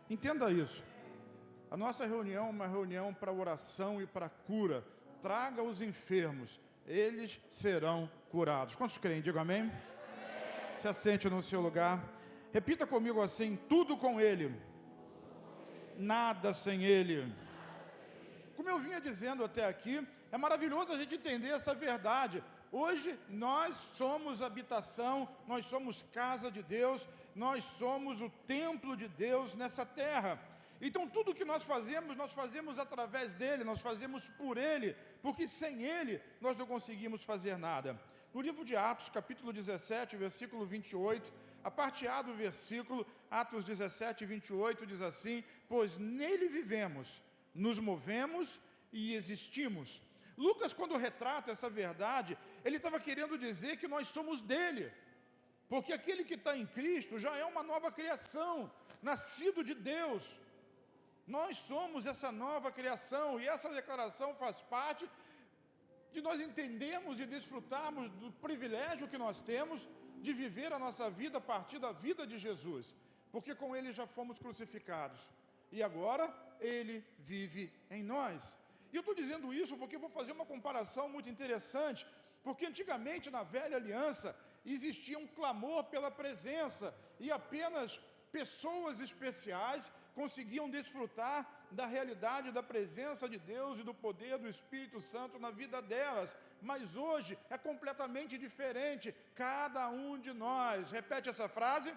Entenda isso. A nossa reunião é uma reunião para oração e para cura. Traga os enfermos, eles serão curados. Quantos creem? Diga amém. Se assente no seu lugar. Repita comigo assim: tudo com Ele, nada sem Ele. Como eu vinha dizendo até aqui, é maravilhoso a gente entender essa verdade. Hoje nós somos habitação, nós somos casa de Deus, nós somos o templo de Deus nessa terra. Então tudo que nós fazemos através dele, nós fazemos por ele, porque sem ele nós não conseguimos fazer nada. No livro de Atos, capítulo 17, versículo 28, a parte A do versículo, Atos 17, 28, diz assim: pois nele vivemos, nos movemos e existimos. Lucas, quando retrata essa verdade, ele estava querendo dizer que nós somos dele, porque aquele que está em Cristo já é uma nova criação, nascido de Deus. Nós somos essa nova criação, e essa declaração faz parte de nós entendermos e desfrutarmos do privilégio que nós temos de viver a nossa vida a partir da vida de Jesus, porque com ele já fomos crucificados, e agora ele vive em nós. E eu estou dizendo isso porque eu vou fazer uma comparação muito interessante, porque antigamente na velha aliança existia um clamor pela presença, e apenas pessoas especiais conseguiam desfrutar da realidade da presença de Deus e do poder do Espírito Santo na vida delas. Mas hoje é completamente diferente. Cada um de nós, repete essa frase,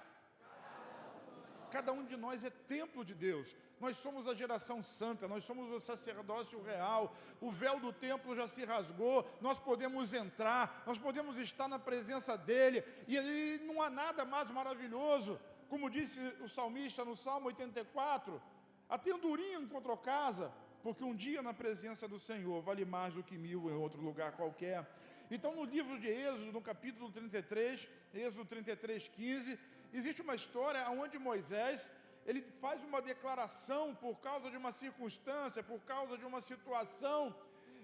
cada um de nós é templo de Deus. Nós somos a geração santa, nós somos o sacerdócio real. O véu do templo já se rasgou, nós podemos entrar, nós podemos estar na presença dele, e não há nada mais maravilhoso. Como disse o salmista no Salmo 84, a andorinha encontrou casa, porque um dia na presença do Senhor vale mais do que 1000 em outro lugar qualquer. Então no livro de Êxodo, no capítulo 33, Êxodo 33, 15, existe uma história onde Moisés, ele faz uma declaração por causa de uma circunstância, por causa de uma situação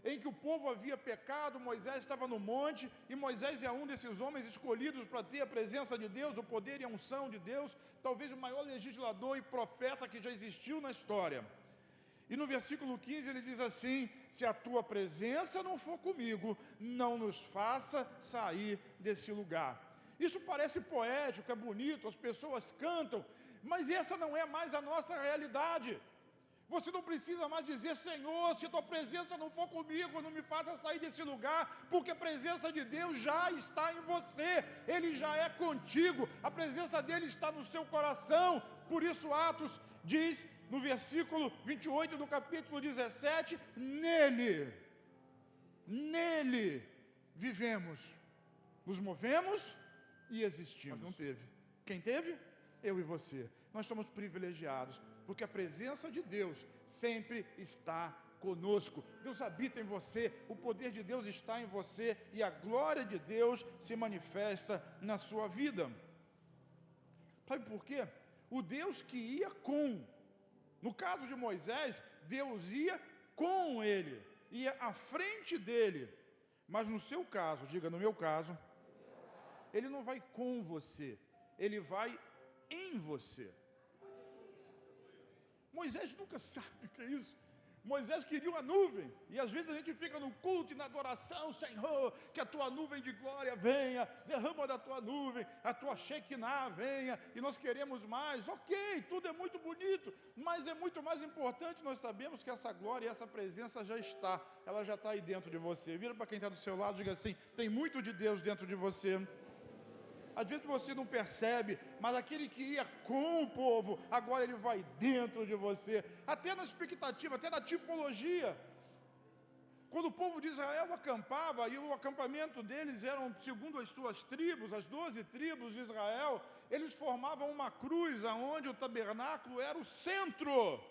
em que o povo havia pecado. Moisés estava no monte, e Moisés é um desses homens escolhidos para ter a presença de Deus, o poder e a unção de Deus, talvez o maior legislador e profeta que já existiu na história. E no versículo 15 ele diz assim: se a tua presença não for comigo, não nos faça sair desse lugar. Isso parece poético, é bonito, as pessoas cantam, mas essa não é mais a nossa realidade. Você não precisa mais dizer: Senhor, se a tua presença não for comigo, não me faça sair desse lugar, porque a presença de Deus já está em você, ele já é contigo, a presença dele está no seu coração. Por isso Atos diz no versículo 28 do capítulo 17, nele vivemos, nos movemos e existimos. Mas não teve. Quem teve? Eu e você. Nós somos privilegiados, porque a presença de Deus sempre está conosco. Deus habita em você, o poder de Deus está em você, e a glória de Deus se manifesta na sua vida. Sabe por quê? O Deus que ia com, no caso de Moisés, Deus ia com ele, ia à frente dele. Mas no seu caso, diga no meu caso, ele não vai com você, ele vai em você. Moisés nunca sabe o que é isso. Moisés queria uma nuvem, e às vezes a gente fica no culto e na adoração: Senhor, que a tua nuvem de glória venha, derrama da tua nuvem, a tua Shekinah venha, e nós queremos mais. Ok, tudo é muito bonito, mas é muito mais importante nós sabemos que essa glória e essa presença já está, ela já está aí dentro de você. Vira para quem está do seu lado e diga assim: tem muito de Deus dentro de você. Às vezes você não percebe, mas aquele que ia com o povo, agora ele vai dentro de você, até na expectativa, até na tipologia. Quando o povo de Israel acampava, e o acampamento deles eram segundo as suas tribos, as 12 tribos de Israel, eles formavam uma cruz, onde o tabernáculo era o centro.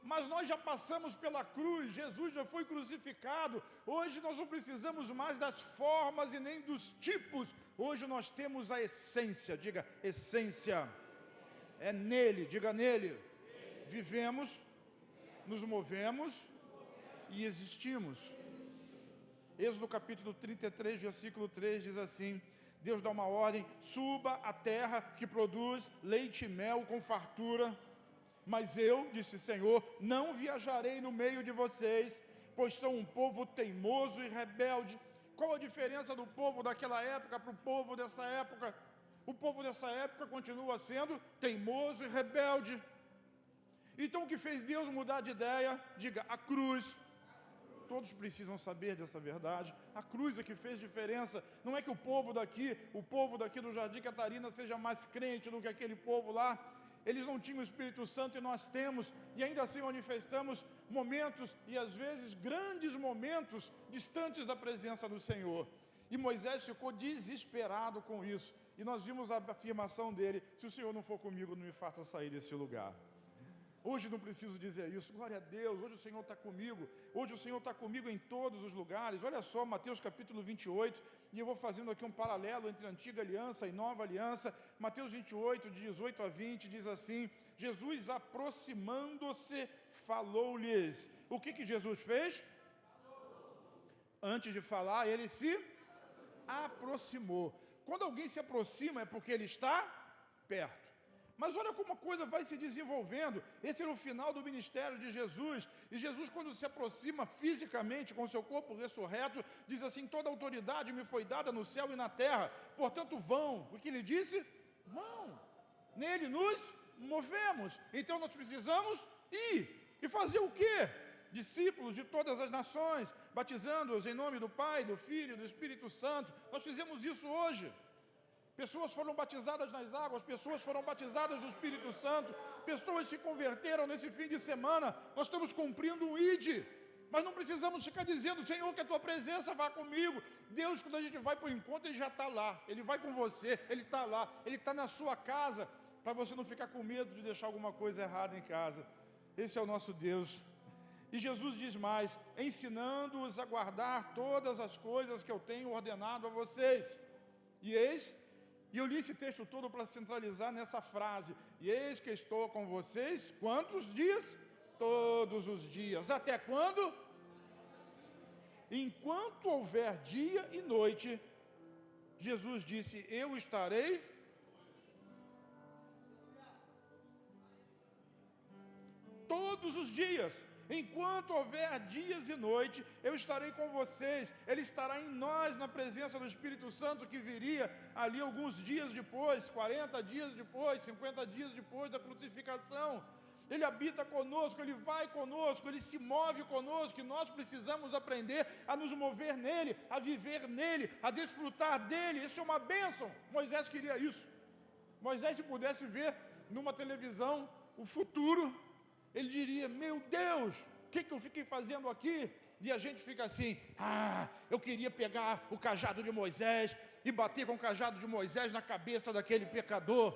Mas nós já passamos pela cruz, Jesus já foi crucificado. Hoje nós não precisamos mais das formas e nem dos tipos. Hoje nós temos a essência, diga essência. É nele, diga nele. Vivemos, nos movemos e existimos. Êxodo capítulo 33, versículo 3 diz assim: Deus dá uma ordem: suba a terra que produz leite e mel com fartura. Mas eu, disse o Senhor, não viajarei no meio de vocês, pois são um povo teimoso e rebelde. Qual a diferença do povo daquela época para o povo dessa época? O povo dessa época continua sendo teimoso e rebelde. Então o que fez Deus mudar de ideia? Diga, a cruz. Todos precisam saber dessa verdade. A cruz é que fez diferença. Não é que o povo daqui do Jardim Catarina seja mais crente do que aquele povo lá. Eles não tinham o Espírito Santo e nós temos, e ainda assim manifestamos momentos, e às vezes grandes momentos, distantes da presença do Senhor. E Moisés ficou desesperado com isso. E nós vimos a afirmação dele: se o Senhor não for comigo, não me faça sair desse lugar. Hoje não preciso dizer isso, glória a Deus, hoje o Senhor está comigo, hoje o Senhor está comigo em todos os lugares. Olha só, Mateus capítulo 28, e eu vou fazendo aqui um paralelo entre a antiga aliança e nova aliança. Mateus 28, de 18 a 20, diz assim: Jesus, aproximando-se, falou-lhes. O que Jesus fez? Antes de falar, ele se aproximou. Quando alguém se aproxima é porque ele está perto. Mas olha como a coisa vai se desenvolvendo. Esse era o final do ministério de Jesus. E Jesus, quando se aproxima fisicamente com seu corpo ressurreto, diz assim: toda autoridade me foi dada no céu e na terra, portanto vão. O que ele disse? Vão. Nele nos movemos. Então nós precisamos ir. E fazer o quê? Discípulos de todas as nações, batizando-os em nome do Pai, do Filho e do Espírito Santo. Nós fizemos isso hoje. Pessoas foram batizadas nas águas, pessoas foram batizadas no Espírito Santo, pessoas se converteram nesse fim de semana. Nós estamos cumprindo um ID, mas não precisamos ficar dizendo: Senhor, que a tua presença vá comigo. Deus, quando a gente vai para o encontro, Ele já está lá, Ele vai com você, Ele está lá, Ele está na sua casa, para você não ficar com medo de deixar alguma coisa errada em casa. Esse é o nosso Deus. E Jesus diz mais: ensinando-os a guardar todas as coisas que eu tenho ordenado a vocês. E eu li esse texto todo para centralizar nessa frase: e eis que estou com vocês, quantos dias? Todos os dias. Até quando? Enquanto houver dia e noite. Jesus disse: eu estarei. Todos os dias. Enquanto houver dias e noite, eu estarei com vocês. Ele estará em nós, na presença do Espírito Santo, que viria ali alguns dias depois, 40 dias depois, 50 dias depois da crucificação. Ele habita conosco, Ele vai conosco, Ele se move conosco, e nós precisamos aprender a nos mover nele, a viver nele, a desfrutar dele. Isso é uma bênção. Moisés queria isso. Moisés, se pudesse ver numa televisão o futuro, ele diria: meu Deus, o que eu fiquei fazendo aqui? E a gente fica assim: eu queria pegar o cajado de Moisés e bater com o cajado de Moisés na cabeça daquele pecador.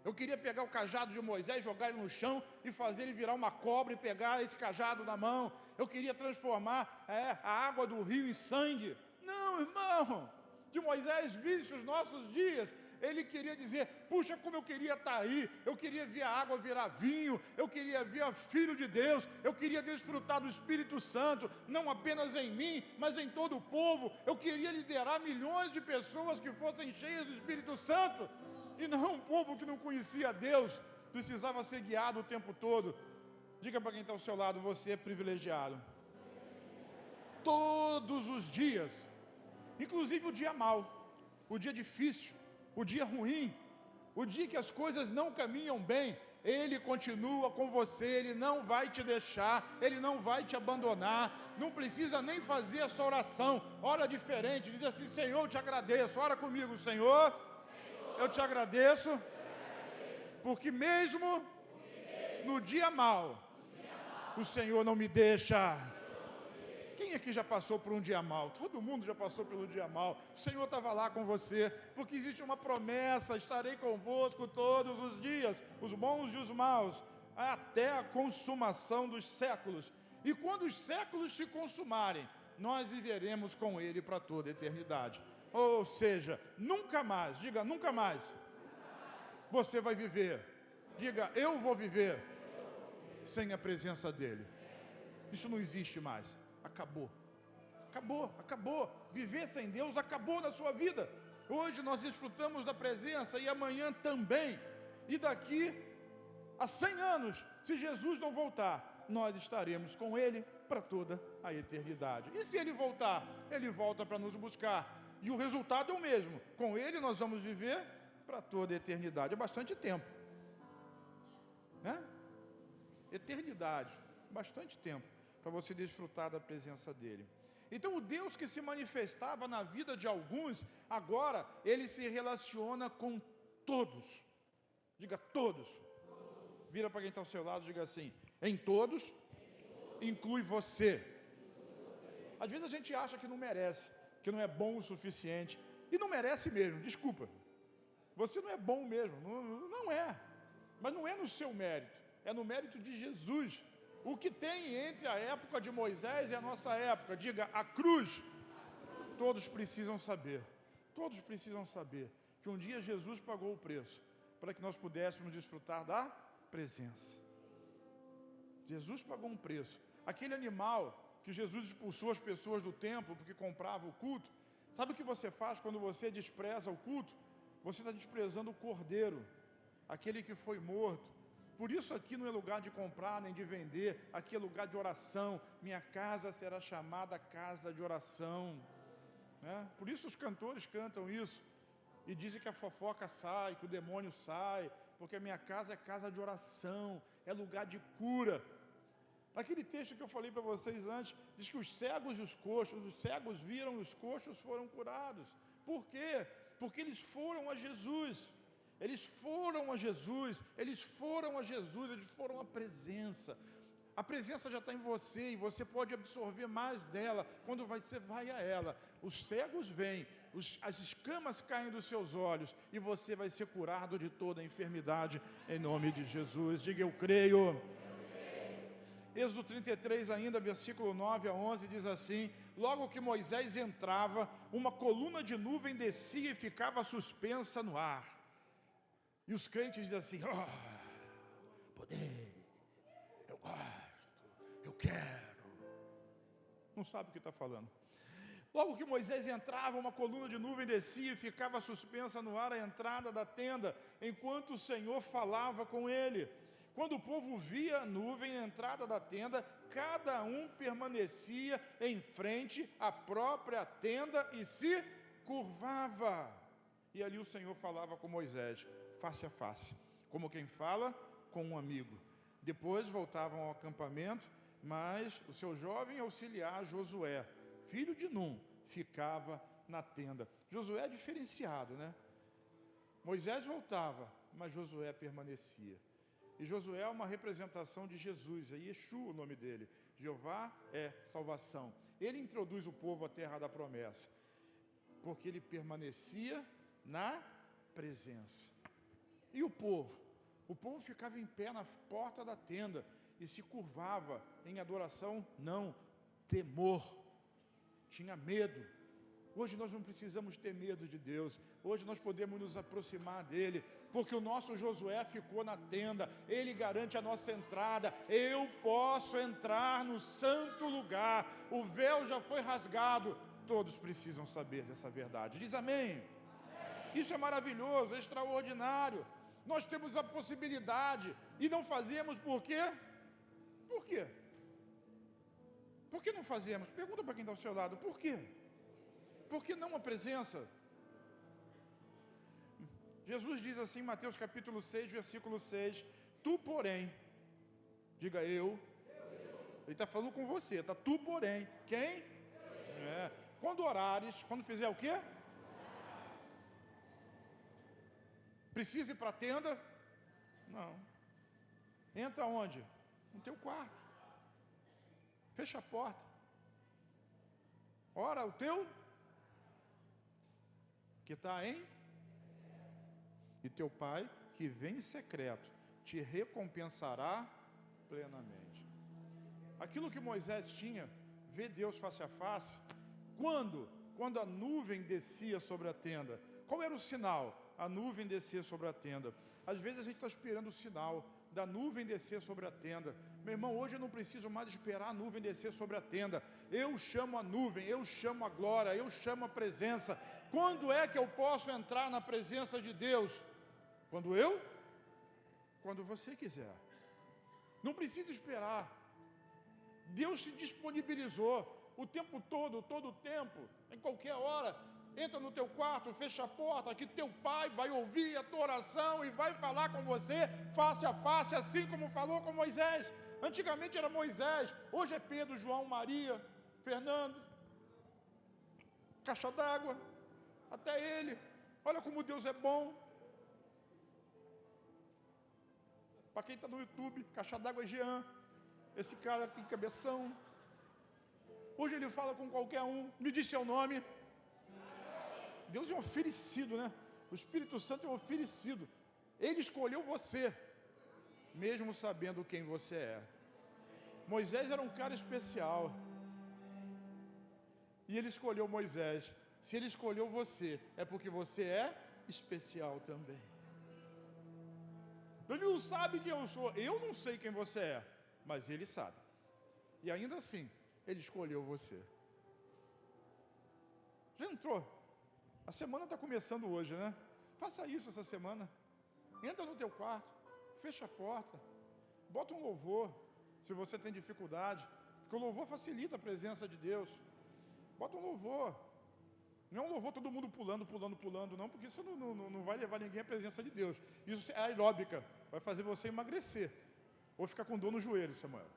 Eu queria pegar o cajado de Moisés, jogar ele no chão e fazer ele virar uma cobra e pegar esse cajado na mão. Eu queria transformar a água do rio em sangue. Não, irmão, de Moisés visse os nossos dias. Ele queria dizer: puxa, como eu queria estar aí, eu queria ver a água virar vinho, eu queria ver o Filho de Deus, eu queria desfrutar do Espírito Santo, não apenas em mim, mas em todo o povo. Eu queria liderar milhões de pessoas que fossem cheias do Espírito Santo, e não um povo que não conhecia Deus, precisava ser guiado o tempo todo. Diga para quem está ao seu lado: você é privilegiado. Todos os dias, inclusive o dia mau, o dia difícil, o dia ruim, o dia que as coisas não caminham bem, Ele continua com você, Ele não vai te deixar, Ele não vai te abandonar. Não precisa nem fazer essa oração, ora diferente, diz assim: Senhor, eu te agradeço. Ora comigo: Senhor, eu te agradeço, porque mesmo no dia mau, o Senhor não me deixa. Quem aqui já passou por um dia mau? Todo mundo já passou pelo dia mau. O Senhor estava lá com você, porque existe uma promessa: estarei convosco todos os dias, os bons e os maus, até a consumação dos séculos. E quando os séculos se consumarem, nós viveremos com Ele para toda a eternidade. Ou seja, nunca mais, diga nunca mais, você vai viver, diga eu vou viver, sem a presença dEle. Isso não existe mais. Acabou, acabou, acabou. Viver sem Deus acabou na sua vida. Hoje nós desfrutamos da presença, e amanhã também. E daqui há 100 anos, se Jesus não voltar, nós estaremos com Ele para toda a eternidade. E se Ele voltar, Ele volta para nos buscar. E o resultado é o mesmo. Com Ele nós vamos viver para toda a eternidade. É bastante tempo, né? Eternidade, bastante tempo para você desfrutar da presença dEle. Então o Deus que se manifestava na vida de alguns, agora Ele se relaciona com todos. Diga todos. Vira para quem está ao seu lado e diga assim: em todos, inclui você. Às vezes a gente acha que não merece, que não é bom o suficiente. E não merece mesmo, desculpa. Você não é bom mesmo, não é. Mas não é no seu mérito, é no mérito de Jesus. O que tem entre a época de Moisés e a nossa época, diga, a cruz. Todos precisam saber que um dia Jesus pagou o preço para que nós pudéssemos desfrutar da presença. Jesus pagou um preço. Aquele animal que Jesus expulsou as pessoas do templo porque comprava o culto, sabe o que você faz quando você despreza o culto? Você está desprezando o cordeiro, aquele que foi morto. Por isso aqui não é lugar de comprar nem de vender, aqui é lugar de oração. Minha casa será chamada casa de oração, né? Por isso os cantores cantam isso e dizem que a fofoca sai, que o demônio sai, porque a minha casa é casa de oração, é lugar de cura. Aquele texto que eu falei para vocês antes, diz que os cegos viram, os coxos foram curados. Por quê? Porque eles foram a Jesus. Eles foram à presença. A presença já está em você e você pode absorver mais dela quando você vai a ela. Os cegos vêm, as escamas caem dos seus olhos e você vai ser curado de toda a enfermidade em nome de Jesus. Diga, eu creio. Êxodo 33 ainda, versículo 9 a 11, diz assim: logo que Moisés entrava, uma coluna de nuvem descia e ficava suspensa no ar. E os crentes dizem assim: poder, eu gosto, eu quero. Não sabe o que está falando. Logo que Moisés entrava, uma coluna de nuvem descia e ficava suspensa no ar à entrada da tenda, enquanto o Senhor falava com ele. Quando o povo via a nuvem à entrada da tenda, cada um permanecia em frente à própria tenda e se curvava. E ali o Senhor falava com Moisés, face a face, como quem fala com um amigo. Depois voltavam ao acampamento, mas o seu jovem auxiliar Josué, filho de Num, ficava na tenda. Josué é diferenciado, né? Moisés voltava, mas Josué permanecia. E Josué é uma representação de Jesus, é Yeshua o nome dele. Jeová é salvação. Ele introduz o povo à terra da promessa, porque ele permanecia na presença. E o povo? O povo ficava em pé na porta da tenda e se curvava em adoração, não, temor. Tinha medo. Hoje nós não precisamos ter medo de Deus. Hoje nós podemos nos aproximar dEle, porque o nosso Josué ficou na tenda. Ele garante a nossa entrada. Eu posso entrar no santo lugar. O véu já foi rasgado. Todos precisam saber dessa verdade. Diz amém. Isso é maravilhoso, é extraordinário. Nós temos a possibilidade e não fazemos por quê? Por quê? Por que não fazemos? Pergunta para quem está ao seu lado, por quê? Por que não a presença? Jesus diz assim em Mateus capítulo 6, versículo 6, tu porém, diga eu. Ele está falando com você, tá? Tu porém, quem? Quando orares, quando fizer o quê? Precisa ir para a tenda? Não. Entra onde? No teu quarto. Fecha a porta. Ora o teu que está em, e teu pai que vem em secreto te recompensará plenamente. Aquilo que Moisés tinha, ver Deus face a face, quando a nuvem descia sobre a tenda. Qual era o sinal? A nuvem descer sobre a tenda. Às vezes a gente está esperando o sinal da nuvem descer sobre a tenda. Meu irmão, hoje eu não preciso mais esperar a nuvem descer sobre a tenda. Eu chamo a nuvem, eu chamo a glória, eu chamo a presença. Quando é que eu posso entrar na presença de Deus? Quando quando você quiser. Não precisa esperar. Deus se disponibilizou o tempo todo o tempo, em qualquer hora. Entra no teu quarto, fecha a porta, que teu pai vai ouvir a tua oração e vai falar com você face a face, assim como falou com Moisés. Antigamente era Moisés, hoje é Pedro, João, Maria, Fernando, caixa d'água, até ele. Olha como Deus é bom. Para quem está no YouTube, caixa d'água é Jean. Esse cara tem cabeção. Hoje ele fala com qualquer um. Me diz seu nome. Deus é um oferecido, né? O Espírito Santo é um oferecido. Ele escolheu você, mesmo sabendo quem você é. Moisés era um cara especial. E ele escolheu Moisés. Se ele escolheu você, é porque você é especial também. Ele não sabe quem eu sou. Eu não sei quem você é, mas ele sabe. E ainda assim, ele escolheu você. Já entrou? A semana está começando hoje, né? Faça isso essa semana. Entra no teu quarto, fecha a porta, bota um louvor, se você tem dificuldade, porque o louvor facilita a presença de Deus. Bota um louvor. Não é um louvor todo mundo pulando, não, porque isso não vai levar ninguém à presença de Deus. Isso é aeróbica, vai fazer você emagrecer, ou ficar com dor no joelho, Samuel.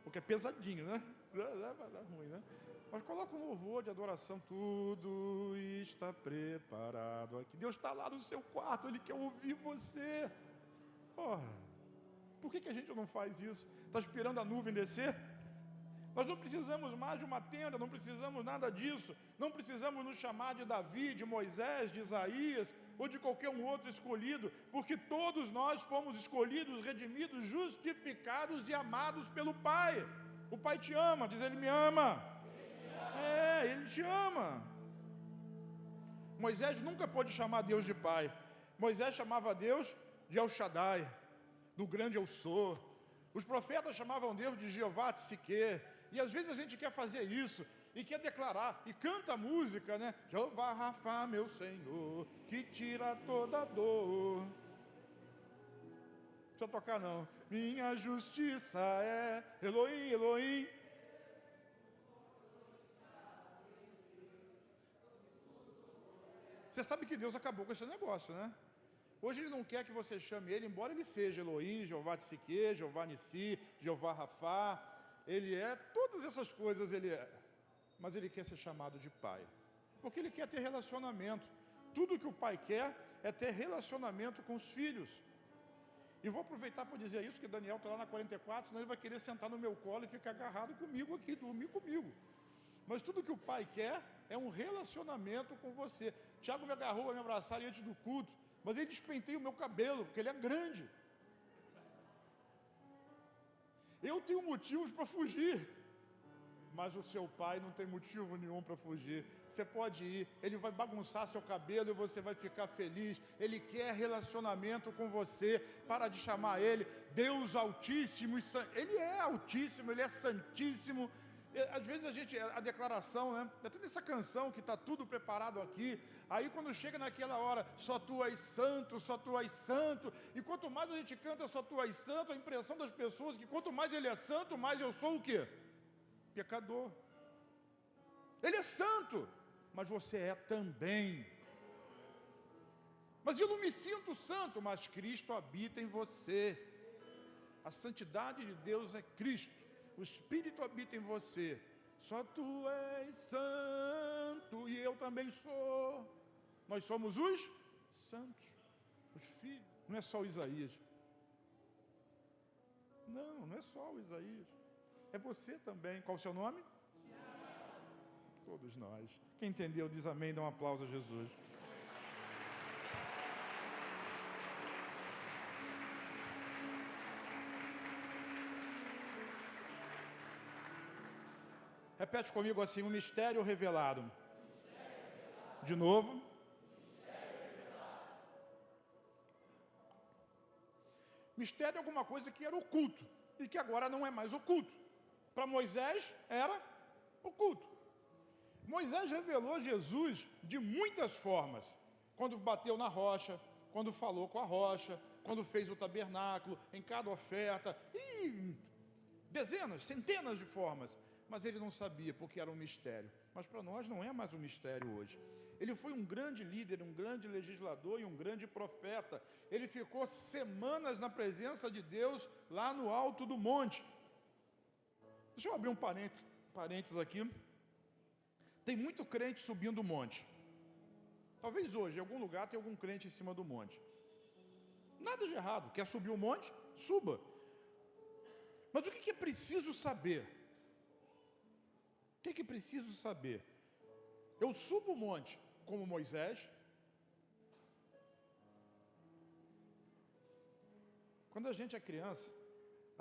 Porque é pesadinho, né? Vai dar ruim, né? Mas coloca um louvor de adoração. Tudo está preparado aqui. Deus está lá no seu quarto, Ele quer ouvir você. Oh, por que a gente não faz isso? Está esperando a nuvem descer? Nós não precisamos mais de uma tenda, não precisamos nada disso. Não precisamos nos chamar de Davi, de Moisés, de Isaías ou de qualquer um outro escolhido, porque todos nós fomos escolhidos, redimidos, justificados e amados pelo Pai. O Pai te ama, diz Ele me ama. Ele te ama. Moisés nunca pôde chamar Deus de Pai. Moisés chamava Deus de El Shaddai, do grande eu sou. Os profetas chamavam Deus de Jeová Tsique. E às vezes a gente quer fazer isso e quer declarar, e canta a música, né? Jeová Rafa, meu Senhor, que tira toda dor. Não precisa tocar não. Minha justiça é Elohim, Elohim. Você sabe que Deus acabou com esse negócio, né? Hoje Ele não quer que você chame Ele, embora Ele seja Elohim, Jeová Tsique, Jeová Nissi, Jeová Rafa. Ele é, todas essas coisas Ele é. Mas Ele quer ser chamado de Pai. Porque Ele quer ter relacionamento. Tudo que o Pai quer é ter relacionamento com os filhos. E vou aproveitar para dizer isso, que Daniel está lá na 44, senão ele vai querer sentar no meu colo e ficar agarrado comigo aqui, dormir comigo. Mas tudo que o Pai quer é um relacionamento com você. Tiago me agarrou para me abraçar antes do culto, mas ele despenteia o meu cabelo, porque ele é grande. Eu tenho motivos para fugir, mas o seu pai não tem motivo nenhum para fugir. Você pode ir, ele vai bagunçar seu cabelo e você vai ficar feliz. Ele quer relacionamento com você. Para de chamar Ele Deus Altíssimo. Ele é Altíssimo, Ele é Santíssimo. Às vezes a declaração, né? Até nessa canção que está tudo preparado aqui. Aí quando chega naquela hora, só Tu és santo, só Tu és santo. E quanto mais a gente canta só Tu és santo, a impressão das pessoas é que quanto mais Ele é santo, mais eu sou o quê? Pecador. Ele é santo, mas você é também. Mas eu não me sinto santo, mas Cristo habita em você. A santidade de Deus é Cristo. O Espírito habita em você. Só Tu és santo e eu também sou. Nós somos os santos, os filhos. Não é só o Isaías. Não é só o Isaías. É você também. Qual o seu nome? Todos nós. Quem entendeu diz amém, dá um aplauso a Jesus. Repete comigo assim: o mistério revelado. De novo. Mistério é alguma coisa que era oculto e que agora não é mais oculto. Para Moisés era oculto. Moisés revelou Jesus de muitas formas. Quando bateu na rocha, quando falou com a rocha, quando fez o tabernáculo, em cada oferta, e dezenas, centenas de formas. Mas ele não sabia, porque era um mistério. Mas para nós não é mais um mistério hoje. Ele foi um grande líder, um grande legislador e um grande profeta. Ele ficou semanas na presença de Deus, lá no alto do monte. Deixa eu abrir um parênteses aqui. Tem muito crente subindo o monte. Talvez hoje, em algum lugar, tenha algum crente em cima do monte. Nada de errado. Quer subir o monte? Suba. Mas o que é preciso saber? O que é preciso saber? Eu subo o monte como Moisés. Quando a gente é criança,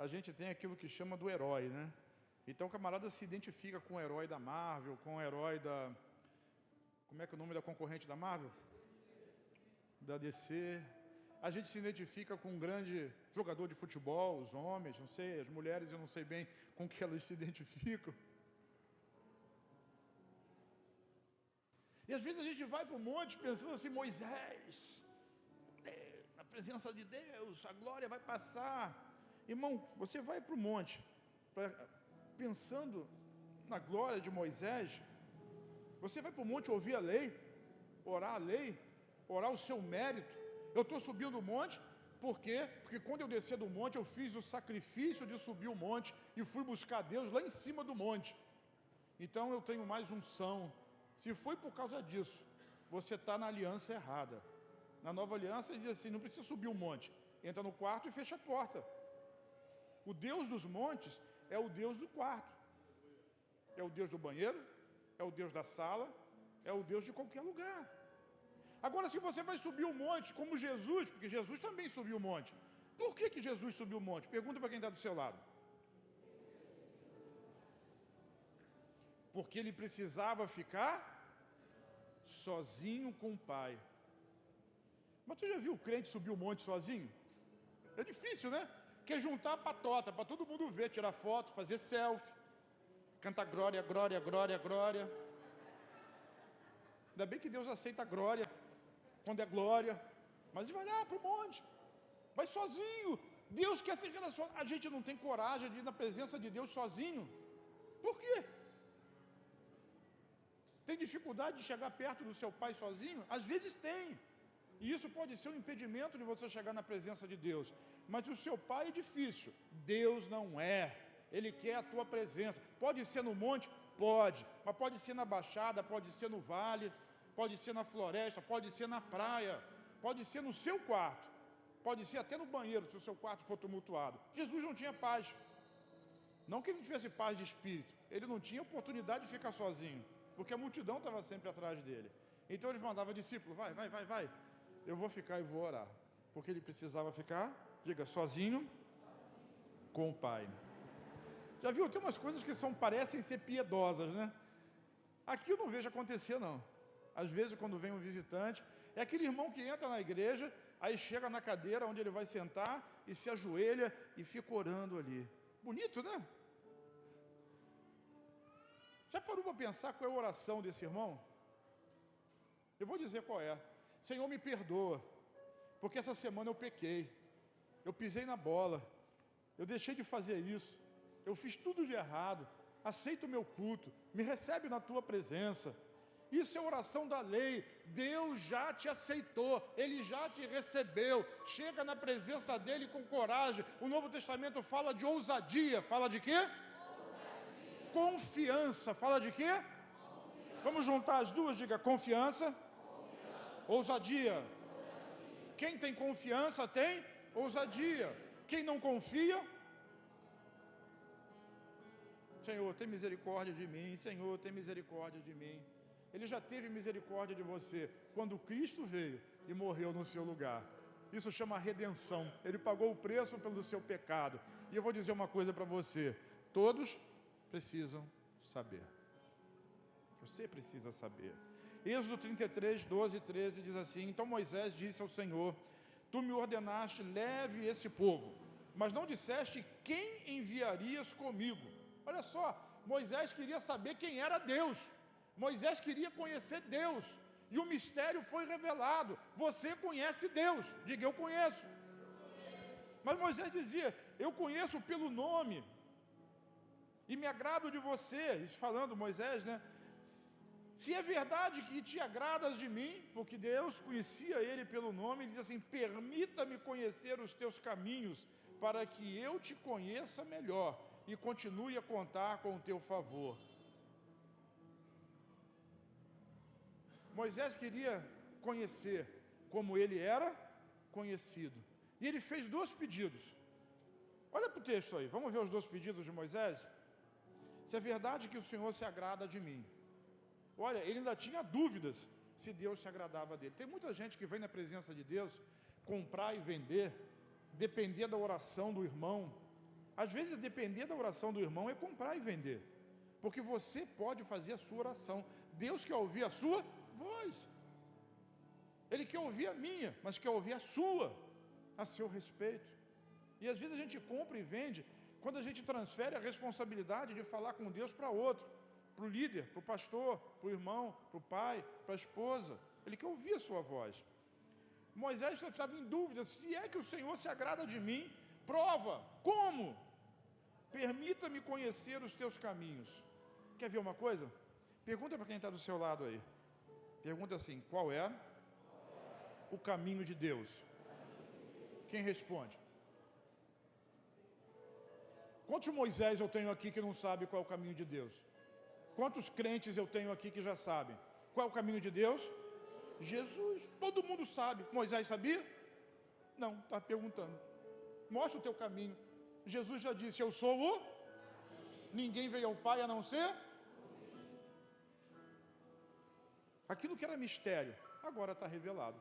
a gente tem aquilo que chama do herói, né? Então o camarada se identifica com o herói da Marvel, com o herói da... Como é que é o nome da concorrente da Marvel? Da DC. A gente se identifica com um grande jogador de futebol, os homens, não sei, as mulheres eu não sei bem com que elas se identificam. E às vezes a gente vai para o monte pensando assim, Moisés, na presença de Deus, a glória vai passar. Irmão, você vai para o monte, pensando na glória de Moisés, você vai para o monte ouvir a lei, orar o seu mérito. Eu estou subindo o monte, por quê? Porque quando eu descer do monte, eu fiz o sacrifício de subir o monte e fui buscar Deus lá em cima do monte. Então eu tenho mais unção. Se foi por causa disso, você está na aliança errada. Na nova aliança ele diz assim, não precisa subir o monte, entra no quarto e fecha a porta. O Deus dos montes é o Deus do quarto. É o Deus do banheiro, é o Deus da sala, é o Deus de qualquer lugar. Agora, se você vai subir o monte como Jesus, porque Jesus também subiu o monte. Por que Jesus subiu o monte? Pergunta para quem está do seu lado. Porque ele precisava ficar sozinho com o Pai. Mas tu já viu o crente subir o monte sozinho? É difícil, né? Quer juntar a patota para todo mundo ver, tirar foto, fazer selfie, cantar glória, glória, glória, glória. Ainda bem que Deus aceita a glória, quando é glória. Mas ele vai lá para o monte, vai sozinho. Deus quer se relacionar. A gente não tem coragem de ir na presença de Deus sozinho. Por quê? Tem dificuldade de chegar perto do seu pai sozinho? Às vezes tem. E isso pode ser um impedimento de você chegar na presença de Deus. Mas o seu pai é difícil. Deus não é. Ele quer a tua presença. Pode ser no monte? Pode. Mas pode ser na baixada, pode ser no vale, pode ser na floresta, pode ser na praia, pode ser no seu quarto, pode ser até no banheiro, se o seu quarto for tumultuado. Jesus não tinha paz. Não que ele não tivesse paz de espírito. Ele não tinha oportunidade de ficar sozinho, porque a multidão estava sempre atrás dele. Então ele mandava discípulo, vai, eu vou ficar e vou orar, porque ele precisava ficar, diga, sozinho com o Pai. Já viu, tem umas coisas que parecem ser piedosas, né? Aqui eu não vejo acontecer, não. Às vezes, quando vem um visitante, é aquele irmão que entra na igreja, aí chega na cadeira onde ele vai sentar e se ajoelha e fica orando ali. Bonito, né? Já parou para pensar qual é a oração desse irmão? Eu vou dizer qual é. Senhor, me perdoa, porque essa semana eu pequei, eu pisei na bola, eu deixei de fazer isso, eu fiz tudo de errado, aceita o meu culto, me recebe na tua presença. Isso é oração da lei. Deus já te aceitou, Ele já te recebeu. Chega na presença dEle com coragem. O Novo Testamento fala de ousadia. Fala de quê? Ousadia. Confiança. Fala de quê? Confiança. Vamos juntar as duas, diga confiança. Ousadia. Quem tem confiança tem ousadia. Quem não confia, Senhor, tem misericórdia de mim. Senhor, tem misericórdia de mim. Ele já teve misericórdia de você quando Cristo veio e morreu no seu lugar. Isso chama redenção. Ele pagou o preço pelo seu pecado. E eu vou dizer uma coisa para você. Todos precisam saber. Você precisa saber. Êxodo 33, 12 e 13 diz assim: Então Moisés disse ao Senhor: Tu me ordenaste, leve esse povo, mas não disseste quem enviarias comigo. Olha só, Moisés queria saber quem era Deus. Moisés queria conhecer Deus. E o mistério foi revelado. Você conhece Deus. Diga, eu conheço. Mas Moisés dizia, eu conheço pelo nome, e me agrado de você, isso falando Moisés, né? Se é verdade que te agradas de mim, porque Deus conhecia ele pelo nome, ele diz assim, permita-me conhecer os teus caminhos, para que eu te conheça melhor, e continue a contar com o teu favor. Moisés queria conhecer como ele era conhecido. E ele fez 2 pedidos. Olha para o texto aí, vamos ver os 2 pedidos de Moisés? Se é verdade que o Senhor se agrada de mim. Olha, ele ainda tinha dúvidas se Deus se agradava dele. Tem muita gente que vem na presença de Deus comprar e vender, depender da oração do irmão. Às vezes depender da oração do irmão é comprar e vender. Porque você pode fazer a sua oração. Deus quer ouvir a sua voz. Ele quer ouvir a minha, mas quer ouvir a sua, a seu respeito. E às vezes a gente compra e vende quando a gente transfere a responsabilidade de falar com Deus para outro, para o líder, para o pastor, para o irmão, para o pai, para a esposa. Ele quer ouvir a sua voz. Moisés estava em dúvida, se é que o Senhor se agrada de mim, prova, como? Permita-me conhecer os teus caminhos. Quer ver uma coisa? Pergunta para quem está do seu lado aí. Pergunta assim, qual é o caminho de Deus? Quem responde? Quantos Moisés eu tenho aqui que não sabe qual é o caminho de Deus? Quantos crentes eu tenho aqui que já sabem? Qual é o caminho de Deus? Jesus. Todo mundo sabe. Moisés sabia? Não, está perguntando. Mostra o teu caminho. Jesus já disse, eu sou o... Ninguém veio ao Pai a não ser... Aquilo que era mistério, agora está revelado.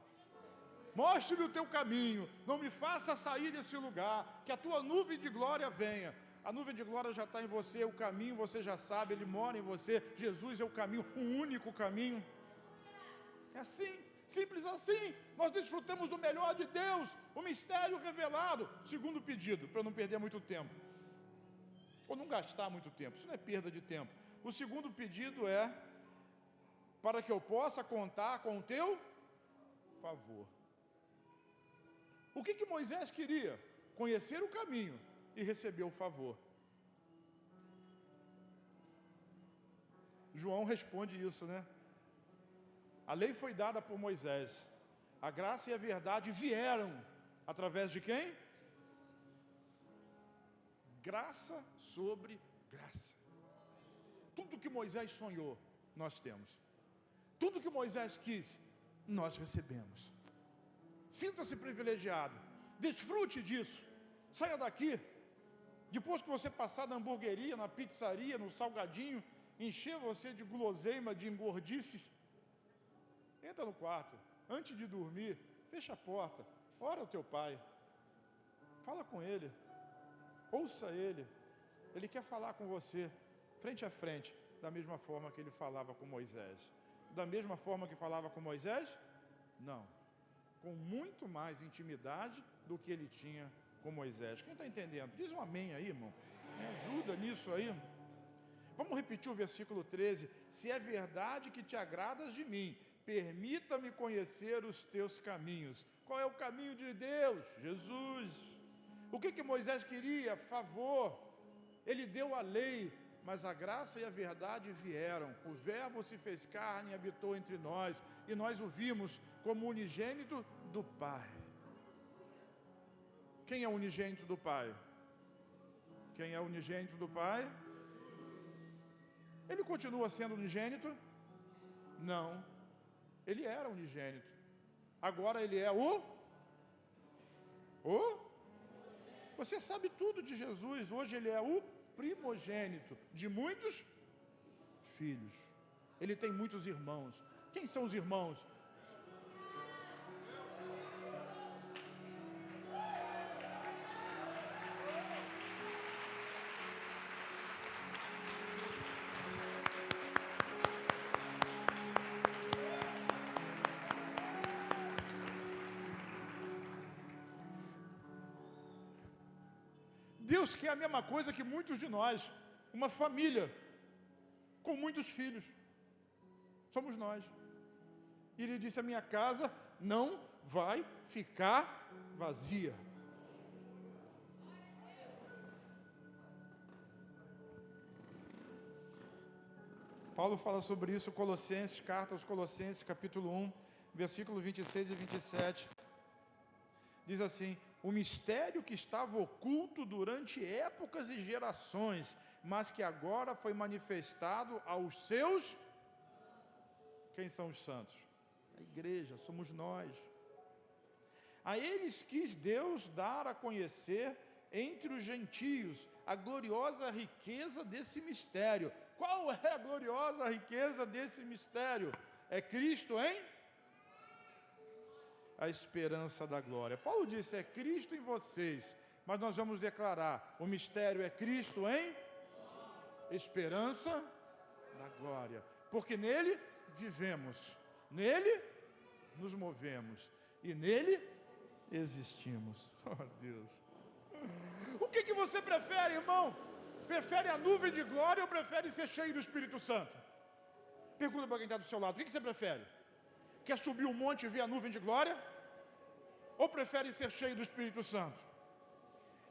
Mostre-me o teu caminho, não me faça sair desse lugar, que a tua nuvem de glória venha. A nuvem de glória já está em você, o caminho você já sabe, ele mora em você. Jesus é o caminho, um único caminho. É assim, simples assim. Nós desfrutamos do melhor de Deus, o mistério revelado. Segundo pedido, para não perder muito tempo, ou não gastar muito tempo, isso não é perda de tempo. O segundo pedido é para que eu possa contar com o teu favor. O que Moisés queria? Conhecer o caminho e receber o favor. João responde isso, né? A lei foi dada por Moisés. A graça e a verdade vieram através de quem? Graça sobre graça. Tudo que Moisés sonhou, nós temos. Tudo que Moisés quis, nós recebemos. Sinta-se privilegiado. Desfrute disso. Saia daqui. Depois que você passar na hamburgueria, na pizzaria, no salgadinho, encher você de guloseima, de engordices, entra no quarto. Antes de dormir, fecha a porta. Ora ao teu pai. Fala com ele. Ouça ele. Ele quer falar com você, frente a frente, da mesma forma que ele falava com Moisés. Da mesma forma que falava com Moisés? Não. Com muito mais intimidade do que ele tinha com Moisés. Quem está entendendo? Diz um amém aí, irmão. Me ajuda nisso aí. Vamos repetir o versículo 13. Se é verdade que te agradas de mim, permita-me conhecer os teus caminhos. Qual é o caminho de Deus? Jesus. O que Moisés queria? Favor. Ele deu a lei, mas a graça e a verdade vieram. O verbo se fez carne e habitou entre nós, e nós o vimos como unigênito do Pai. Quem é o unigênito do Pai? Quem é o unigênito do Pai? Ele continua sendo unigênito? Não. Ele era unigênito. Agora ele é Você sabe tudo de Jesus. Hoje ele é o primogênito de muitos filhos. Ele tem muitos irmãos. Quem são os irmãos? Deus quer a mesma coisa que muitos de nós, uma família com muitos filhos. Somos nós. E ele disse, a minha casa não vai ficar vazia. Paulo fala sobre isso, Colossenses, carta aos Colossenses, capítulo 1, versículo 26 e 27. Diz assim: o mistério que estava oculto durante épocas e gerações, mas que agora foi manifestado aos seus... Quem são os santos? A igreja, somos nós. A eles quis Deus dar a conhecer entre os gentios a gloriosa riqueza desse mistério. Qual é a gloriosa riqueza desse mistério? É Cristo em... a esperança da glória. Paulo disse, é Cristo em vocês, mas nós vamos declarar, o mistério é Cristo em esperança da glória, porque nele vivemos, nele nos movemos e nele existimos. Oh Deus! O que você prefere, irmão? Prefere a nuvem de glória ou prefere ser cheio do Espírito Santo? Pergunta para quem está do seu lado, o que você prefere? Quer subir um monte e ver a nuvem de glória? Ou prefere ser cheio do Espírito Santo?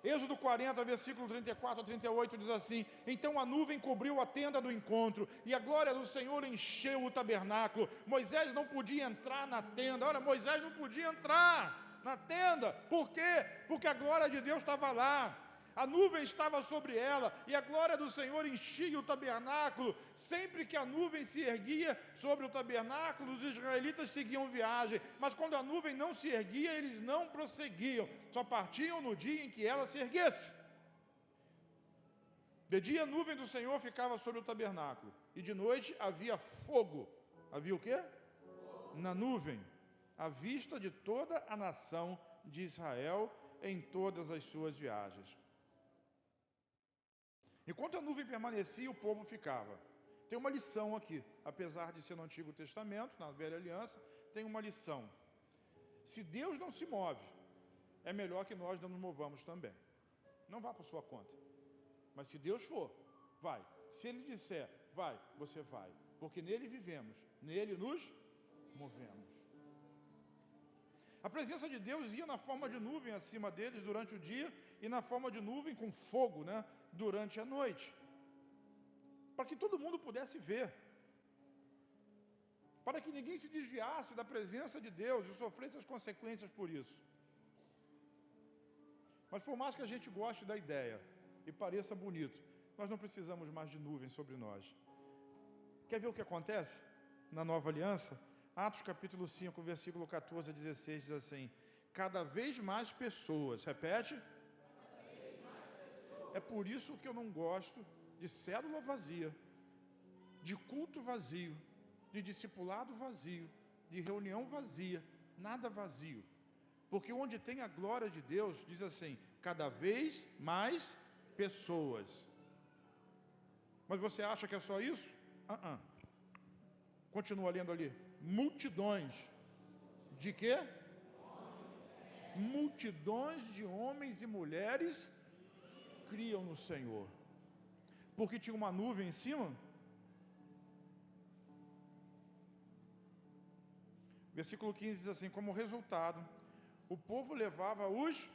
Êxodo 40, versículo 34 a 38 diz assim: então a nuvem cobriu a tenda do encontro, e a glória do Senhor encheu o tabernáculo. Moisés não podia entrar na tenda. Olha, Moisés não podia entrar na tenda. Por quê? Porque a glória de Deus estava lá. A nuvem estava sobre ela, e a glória do Senhor enchia o tabernáculo. Sempre que a nuvem se erguia sobre o tabernáculo, os israelitas seguiam viagem. Mas quando a nuvem não se erguia, eles não prosseguiam. Só partiam no dia em que ela se erguesse. De dia a nuvem do Senhor ficava sobre o tabernáculo, e de noite havia fogo. Havia o quê? Na nuvem, à vista de toda a nação de Israel em todas as suas viagens. Enquanto a nuvem permanecia, o povo ficava. Tem uma lição aqui, apesar de ser no Antigo Testamento, na Velha Aliança, tem uma lição. Se Deus não se move, é melhor que nós não nos movamos também. Não vá por sua conta. Mas se Deus for, vai. Se Ele disser, vai, você vai. Porque nele vivemos, nele nos movemos. A presença de Deus ia na forma de nuvem acima deles durante o dia e na forma de nuvem com fogo, durante a noite. Para que todo mundo pudesse ver. Para que ninguém se desviasse da presença de Deus e sofresse as consequências por isso. Mas por mais que a gente goste da ideia e pareça bonito, nós não precisamos mais de nuvem sobre nós. Quer ver o que acontece na Nova Aliança? Atos capítulo 5, versículo 14 a 16 diz assim: cada vez mais pessoas, repete? É por isso que eu não gosto de célula vazia, de culto vazio, de discipulado vazio, de reunião vazia, nada vazio. Porque onde tem a glória de Deus, diz assim, cada vez mais pessoas. Mas você acha que é só isso? Continua lendo ali. Multidões. De quê? Multidões de homens e mulheres criam no Senhor. Porque tinha uma nuvem em cima. Versículo 15 diz assim, como resultado, o povo levava os...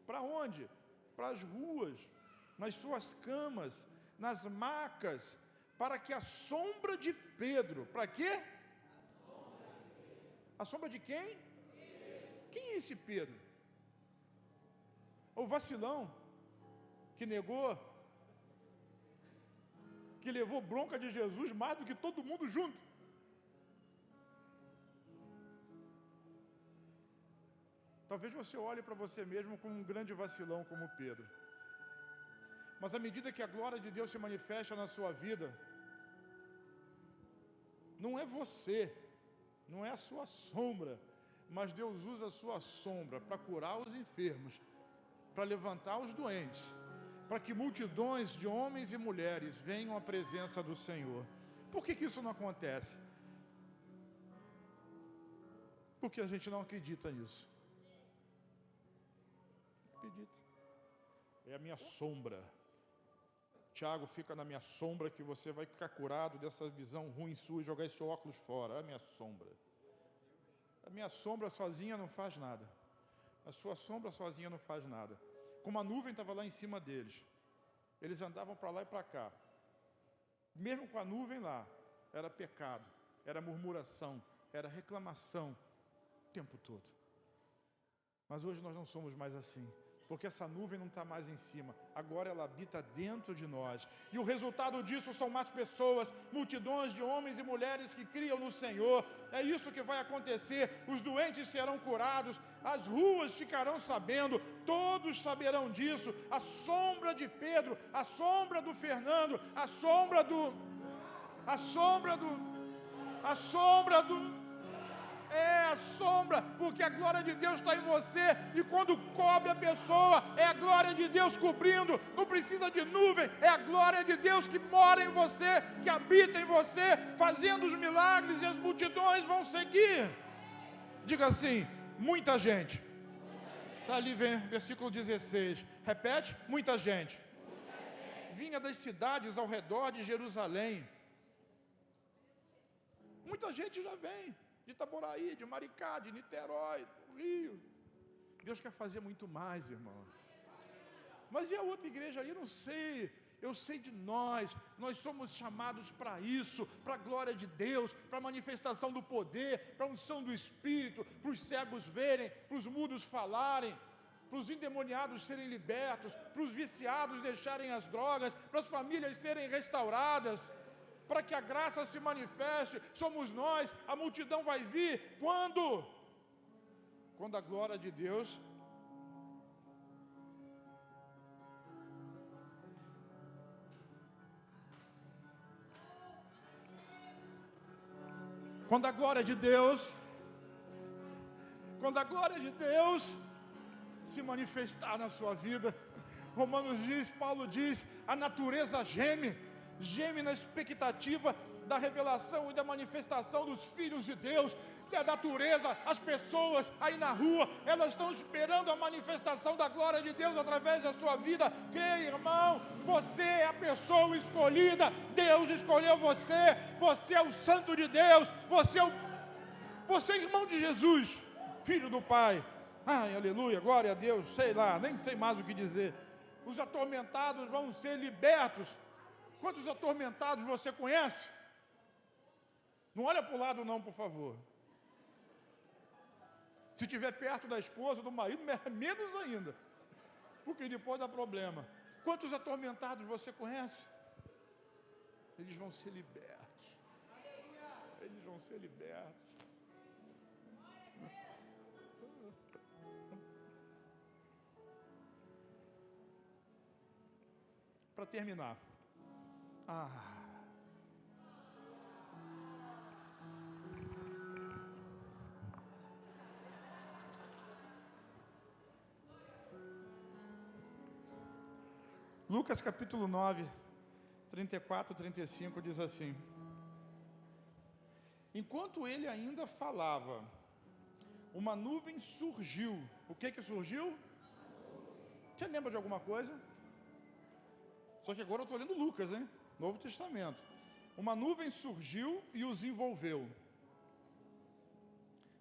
para onde? Para as ruas, nas suas camas, nas macas, para que a sombra de Pedro, para quê? A sombra de quem? Quem é esse Pedro? O vacilão, que negou, que levou bronca de Jesus mais do que todo mundo junto. Talvez você olhe para você mesmo como um grande vacilão como Pedro. Mas à medida que a glória de Deus se manifesta na sua vida, não é você, não é a sua sombra, mas Deus usa a sua sombra para curar os enfermos, para levantar os doentes, para que multidões de homens e mulheres venham à presença do Senhor. Por que isso não acontece? Porque a gente não acredita nisso. Acredita. É a minha sombra. Tiago, fica na minha sombra que você vai ficar curado dessa visão ruim sua e jogar esse óculos fora. É a minha sombra. A minha sombra sozinha não faz nada. A sua sombra sozinha não faz nada. Como a nuvem estava lá em cima deles, eles andavam para lá e para cá. mesmo com a nuvem lá, era pecado, era murmuração, era reclamação o tempo todo. Mas hoje nós não somos mais assim, porque essa nuvem não está mais em cima, agora ela habita dentro de nós. E o resultado disso são mais pessoas, multidões de homens e mulheres que criam no Senhor. É isso que vai acontecer, os doentes serão curados, as ruas ficarão sabendo, todos saberão disso. A sombra de Pedro, a sombra do Fernando, a sombra do... É a sombra, porque a glória de Deus está em você, e quando cobre a pessoa, é a glória de Deus cobrindo, não precisa de nuvem, é a glória de Deus que mora em você, que habita em você, fazendo os milagres, e as multidões vão seguir. Diga assim, muita gente. Está ali, vem, versículo 16, repete, muita gente. Vinha das cidades ao redor de Jerusalém. Muita gente já vem. De Itaboraí, de Maricá, de Niterói, do Rio. Deus quer fazer muito mais, irmão. Mas e a outra igreja ali? Não sei. Eu sei de nós somos chamados para isso, para a glória de Deus, para a manifestação do poder, para a unção do Espírito, para os cegos verem, para os mudos falarem, para os endemoniados serem libertos, para os viciados deixarem as drogas, para as famílias serem restauradas, para que a graça se manifeste. Somos nós, a multidão vai vir, quando? Quando a glória de Deus quando a glória de Deus se manifestar na sua vida. Romanos diz, Paulo diz, a natureza geme na expectativa da revelação e da manifestação dos filhos de Deus. Da natureza, as pessoas aí na rua, elas estão esperando a manifestação da glória de Deus através da sua vida. Creia, irmão, você é a pessoa escolhida, Deus escolheu você, você é o santo de Deus, você é irmão de Jesus, filho do Pai. Ai, aleluia, glória a Deus, sei lá, nem sei mais o que dizer. Os atormentados vão ser libertos. Quantos atormentados você conhece? Não olha para o lado não, por favor. Se estiver perto da esposa, do marido, menos ainda, porque depois dá problema. Quantos atormentados você conhece? Eles vão ser libertos. Eles vão ser libertos. Para terminar. Lucas capítulo 9, 34, 35 diz assim: enquanto ele ainda falava, uma nuvem surgiu. O que surgiu? Você lembra de alguma coisa? Só que agora eu estou lendo Lucas, hein? Novo Testamento. Uma nuvem surgiu e os envolveu.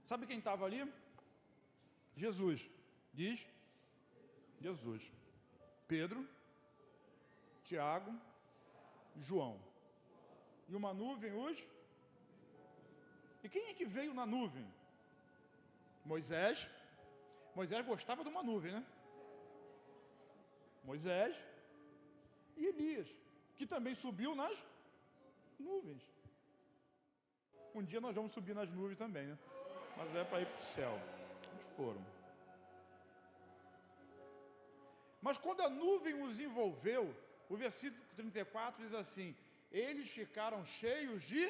Sabe quem estava ali? Jesus. Diz Jesus. Pedro, Tiago, João. E uma nuvem os... E quem é que veio na nuvem? Moisés. Moisés gostava de uma nuvem, né? Moisés e Elias, que também subiu nas nuvens. Um dia nós vamos subir nas nuvens também, né? Mas é para ir para o céu. Eles foram. Mas quando a nuvem os envolveu, o versículo 34 diz assim: eles ficaram cheios de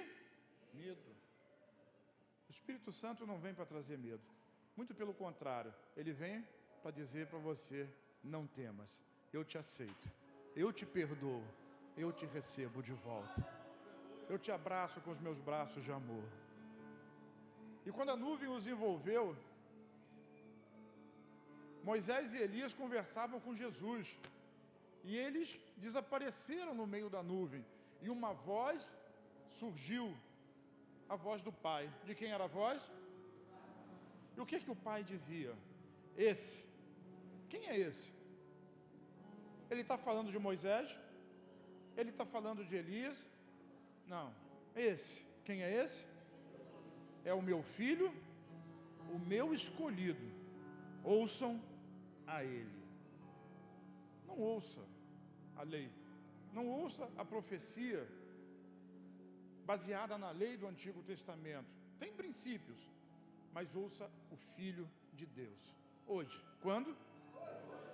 medo. O Espírito Santo não vem para trazer medo. Muito pelo contrário, ele vem para dizer para você: não temas, eu te aceito. Eu te perdoo, eu te recebo de volta. Eu te abraço com os meus braços de amor. E quando a nuvem os envolveu, Moisés e Elias conversavam com Jesus. E eles desapareceram no meio da nuvem. E uma voz surgiu, a voz do Pai. De quem era a voz? E o que o Pai dizia? Esse. Quem é esse? Ele está falando de Moisés, ele está falando de Elias, Não. Esse. Quem é esse? É o meu filho, o meu escolhido. Ouçam a ele. Não ouça a lei. Não ouça a profecia baseada na lei do Antigo Testamento. Tem princípios, mas ouça o Filho de Deus. Hoje, quando?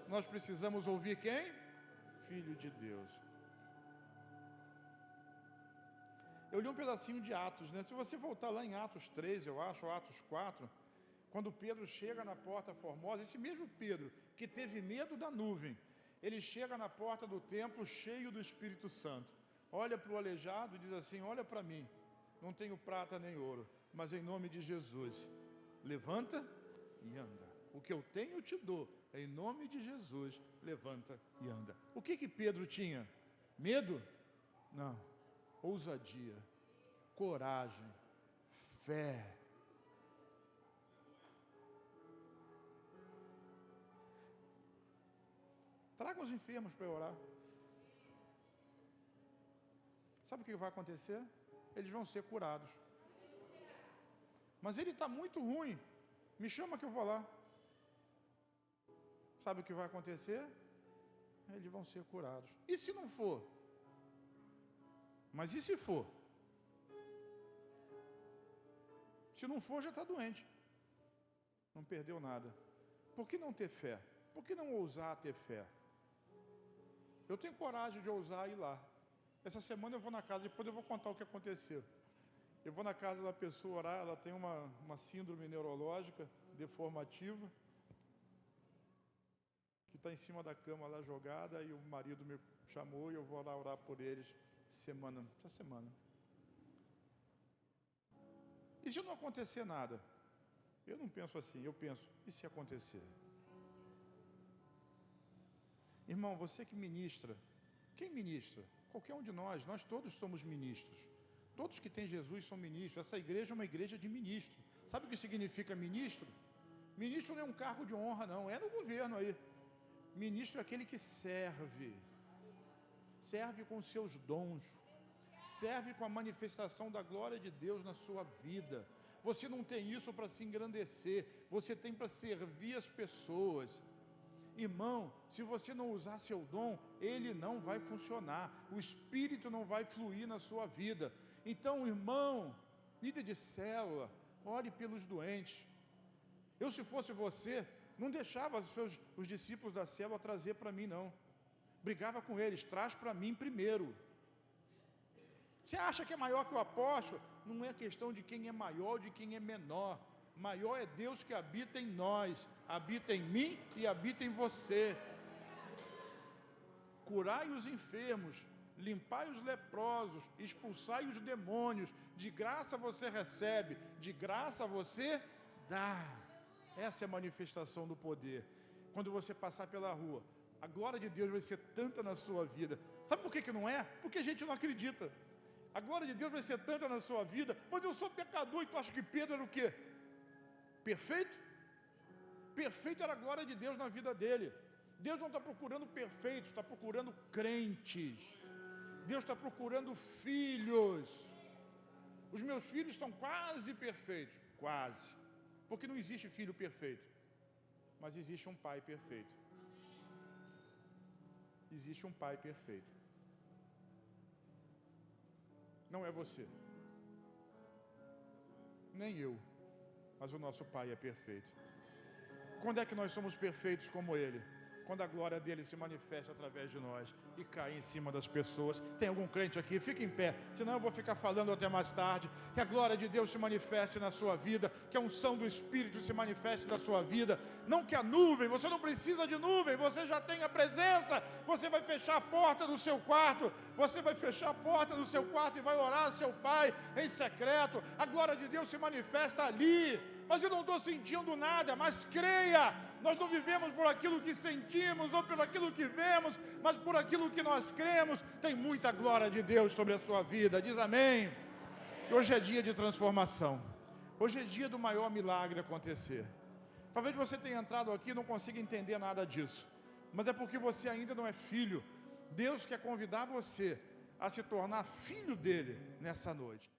Nós precisamos ouvir quem? Filho de Deus. Eu li um pedacinho de Atos, né? Se você voltar lá em Atos 3, eu acho, ou Atos 4, quando Pedro chega na porta formosa, esse mesmo Pedro que teve medo da nuvem, ele chega na porta do templo cheio do Espírito Santo. Olha para o aleijado e diz assim: olha para mim, não tenho prata nem ouro, mas em nome de Jesus, levanta e anda. O que eu tenho eu te dou, em nome de Jesus, levanta e anda. O que Pedro tinha? Medo? Não. Ousadia, coragem, fé. Traga os enfermos para orar. Sabe o que vai acontecer? Eles vão ser curados. Mas ele está muito ruim. Me chama que eu vou lá. Sabe o que vai acontecer? Eles vão ser curados. E se não for? Mas e se for? Se não for, já está doente. Não perdeu nada. Por que não ter fé? Por que não ousar ter fé? Eu tenho coragem de ousar ir lá. Essa semana eu vou na casa, depois eu vou contar o que aconteceu. Eu vou na casa da pessoa orar, ela tem uma síndrome neurológica deformativa, que está em cima da cama lá jogada, e o marido me chamou e eu vou lá orar por eles essa semana. E se não acontecer nada? Eu não penso assim, eu penso, e se acontecer? Irmão, você que ministra, quem ministra? Qualquer um de nós todos somos ministros. Todos que têm Jesus são ministros. Essa igreja é uma igreja de ministro. Sabe o que significa ministro? Ministro não é um cargo de honra, não, é no governo aí. Ministro é aquele que serve. Serve com seus dons. Serve com a manifestação da glória de Deus na sua vida. Você não tem isso para se engrandecer, você tem para servir as pessoas. Irmão, se você não usar seu dom, ele não vai funcionar, o Espírito não vai fluir na sua vida. Então, irmão, líder de célula, ore pelos doentes. Eu, se fosse você, não deixava os discípulos da célula trazer para mim, não. Brigava com eles, traz para mim primeiro. Você acha que é maior que o apóstolo? Não é questão de quem é maior ou de quem é menor. Maior é Deus que habita em nós, habita em mim e habita em você. Curai os enfermos, limpai os leprosos, expulsai os demônios. De graça você recebe, de graça você dá. Essa é a manifestação do poder. Quando você passar pela rua, a glória de Deus vai ser tanta na sua vida. Sabe por que não é? Porque a gente não acredita. A glória de Deus vai ser tanta na sua vida, mas eu sou pecador, e tu acha que Pedro era o quê? Perfeito? Perfeito era a glória de Deus na vida dele. Deus não está procurando perfeitos, está procurando crentes. Deus está procurando filhos. Os meus filhos estão quase perfeitos, quase. Porque não existe filho perfeito, mas existe um pai perfeito. Existe um pai perfeito. Não é você, nem eu, mas o nosso pai é perfeito. Quando é que nós somos perfeitos como ele? Quando a glória dele se manifesta através de nós e cai em cima das pessoas. Tem algum crente aqui? Fique em pé, senão eu vou ficar falando até mais tarde. Que a glória de Deus se manifeste na sua vida, que a unção do Espírito se manifeste na sua vida. Não que a nuvem, você não precisa de nuvem, você já tem a presença. Você vai fechar a porta do seu quarto, você vai fechar a porta do seu quarto e vai orar a seu pai em secreto. A glória de Deus se manifesta ali. Mas eu não estou sentindo nada, mas creia, nós não vivemos por aquilo que sentimos ou por aquilo que vemos, mas por aquilo que nós cremos. Tem muita glória de Deus sobre a sua vida, diz amém. E hoje é dia de transformação, hoje é dia do maior milagre acontecer. Talvez você tenha entrado aqui e não consiga entender nada disso, mas é porque você ainda não é filho. Deus quer convidar você a se tornar filho dele nessa noite.